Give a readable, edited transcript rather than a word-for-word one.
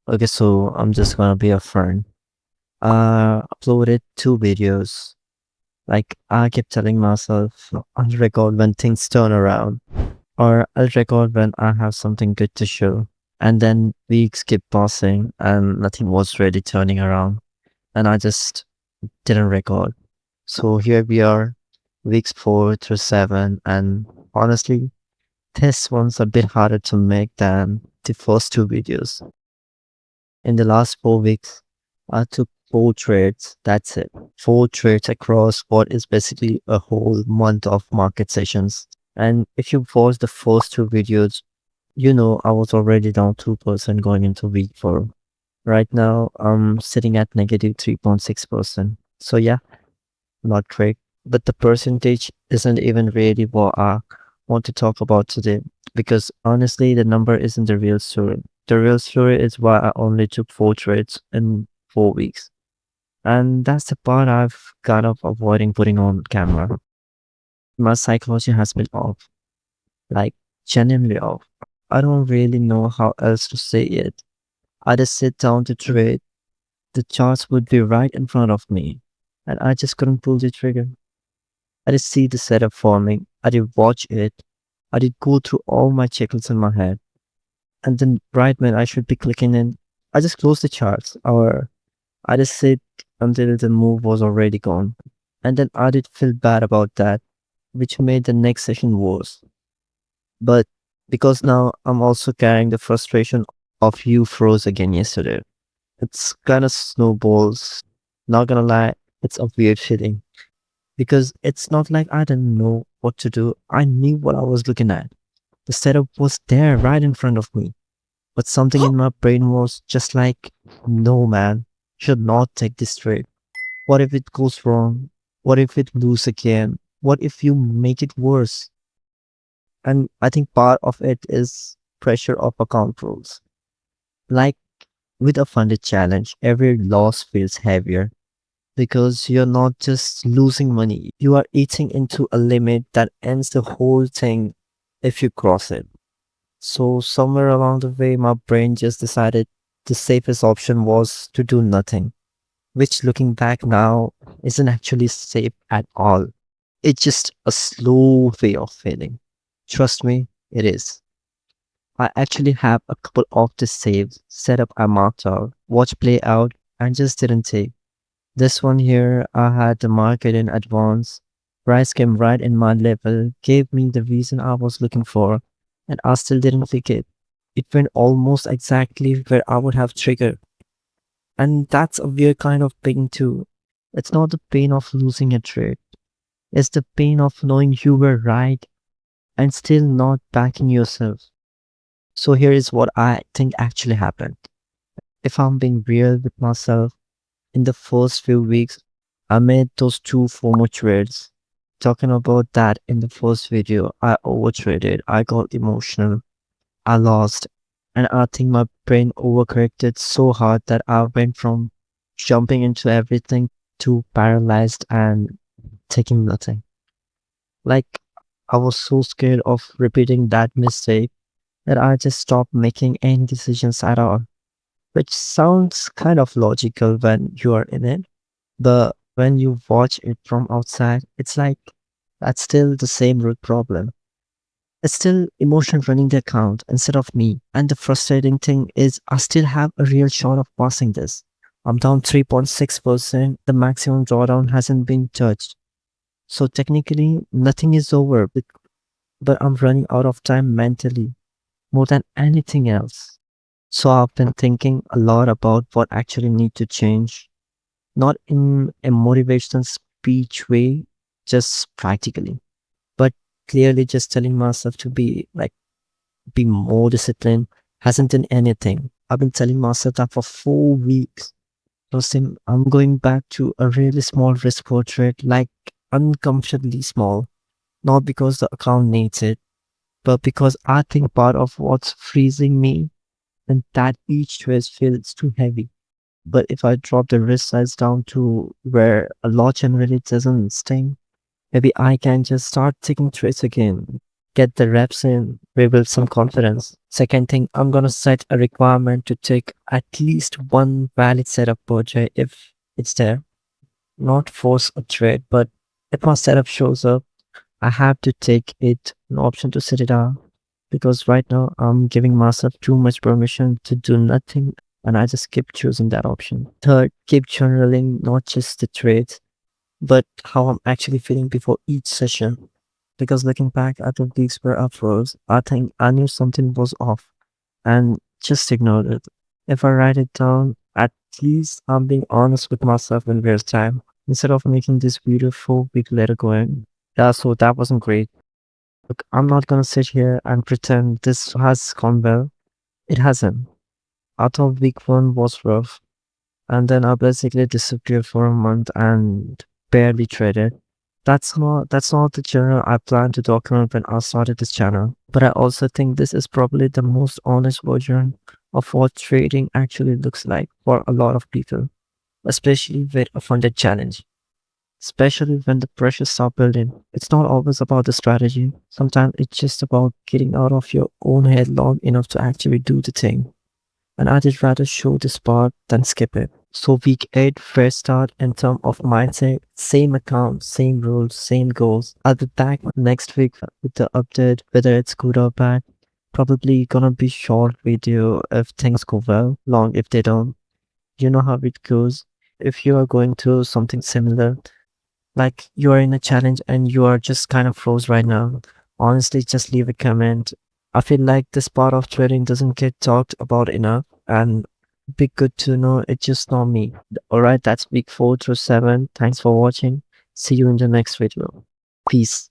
Okay, so I'm just gonna be a friend. Uploaded two videos. Like I kept telling myself, I'll record when things turn around, or I'll record when I have something good to show. And then weeks kept passing, and nothing was really turning around, and I just didn't record. So here we are, weeks 4 through 7, and honestly, this one's a bit harder to make than the first two videos. In the last 4 weeks, I took four trades. That's it. Four trades across what is basically a whole month of market sessions. And if you watch the first two videos, you know I was already down 2% going into week 4. Right now, I'm sitting at negative 3.6%. So yeah, not great. But the percentage isn't even really what I want to talk about today because honestly, the number isn't the real story. The real story is why I only took four trades in 4 weeks. And that's the part I've kind of avoiding putting on camera. My psychology has been off, like genuinely off. I don't really know how else to say it. I just sit down to trade, the charts would be right in front of me, and I just couldn't pull the trigger. I did see the setup forming. I did watch it. I did go through all my checklists in my head. And then right when I should be clicking in, I just closed the charts or I just sit until the move was already gone. And then I did feel bad about that, which made the next session worse. But because now I'm also carrying the frustration of you froze again yesterday. It's kind of snowballs. Not gonna lie, it's a weird feeling. Because it's not like I didn't know what to do. I knew what I was looking at. The setup was there right in front of me. But something in my brain was just like, no, man, should not take this trade. What if it goes wrong? What if it lose again? What if you make it worse? And I think part of it is pressure of account rules. Like with a funded challenge, every loss feels heavier because you're not just losing money, you are eating into a limit that ends the whole thing if you cross it. So, somewhere along the way, my brain just decided the safest option was to do nothing, which looking back now isn't actually safe at all. It's just a slow way of failing. Trust me, it is. I actually have a couple of the saves set up I marked out, watch play out, and just didn't take. This one here, I had the market in advance. Price came right in my level, gave me the reason I was looking for, and I still didn't click it. It went almost exactly where I would have triggered. And that's a weird kind of pain too. It's not the pain of losing a trade. It's the pain of knowing you were right and still not backing yourself. So here is what I think actually happened. If I'm being real with myself, in the first few weeks, I made those two FOMO trades. Talking about that in the first video, I overtraded, I got emotional, I lost, and I think my brain overcorrected so hard that I went from jumping into everything to paralyzed and taking nothing. Like, I was so scared of repeating that mistake that I just stopped making any decisions at all, which sounds kind of logical when you are in it. But when you watch it from outside, it's like that's still the same root problem. It's still emotion running the account instead of me. And the frustrating thing is, I still have a real shot of passing this. I'm down 3.6%. The maximum drawdown hasn't been touched. So technically, nothing is over, but I'm running out of time mentally more than anything else. So I've been thinking a lot about what actually need to change, not in a motivational speech way, just practically, but clearly just telling myself to be more disciplined hasn't done anything. I've been telling myself that for 4 weeks. So I'm going back to a really small risk portrait, like uncomfortably small, not because the account needs it, but because I think part of what's freezing me and that each twist feels too heavy. But if I drop the wrist size down to where a lot generally doesn't sting, maybe I can just start taking trades again. get the reps in, rebuild some confidence. Second thing, I'm gonna set a requirement to take at least one valid setup per day if it's there. Not force a trade, but if my setup shows up, I have to take it an option to sit it out because right now I'm giving myself too much permission to do nothing and I just keep choosing that option. Third, keep journaling not just the trades, but how I'm actually feeling before each session. Because looking back at the weeks where I froze, I think I knew something was off and just ignored it. If I write it down, at least I'm being honest with myself in real time instead of making this beautiful big letter going. Yeah, so that wasn't great. Look, I'm not gonna sit here and pretend this has gone well. It hasn't. I thought week one was rough, and then I basically disappeared for a month and barely traded. That's not the journal I planned to document when I started this channel. But I also think this is probably the most honest version of what trading actually looks like for a lot of people, especially with a funded challenge. Especially when the pressure start building. It's not always about the strategy. Sometimes it's just about getting out of your own head long enough to actually do the thing. And I did rather show this part than skip it. So week 8, fresh start in terms of mindset, same account, same rules, same goals. I'll be back next week with the update, whether it's good or bad. Probably gonna be short video if things go well, long if they don't. You know how it goes. If you are going through something similar, like you are in a challenge and you are just kind of froze right now, honestly, just leave a comment. I feel like this part of trading doesn't get talked about enough and be good to know it's just not me. All right, that's week 4 through 7. Thanks for watching. See you in the next video. Peace.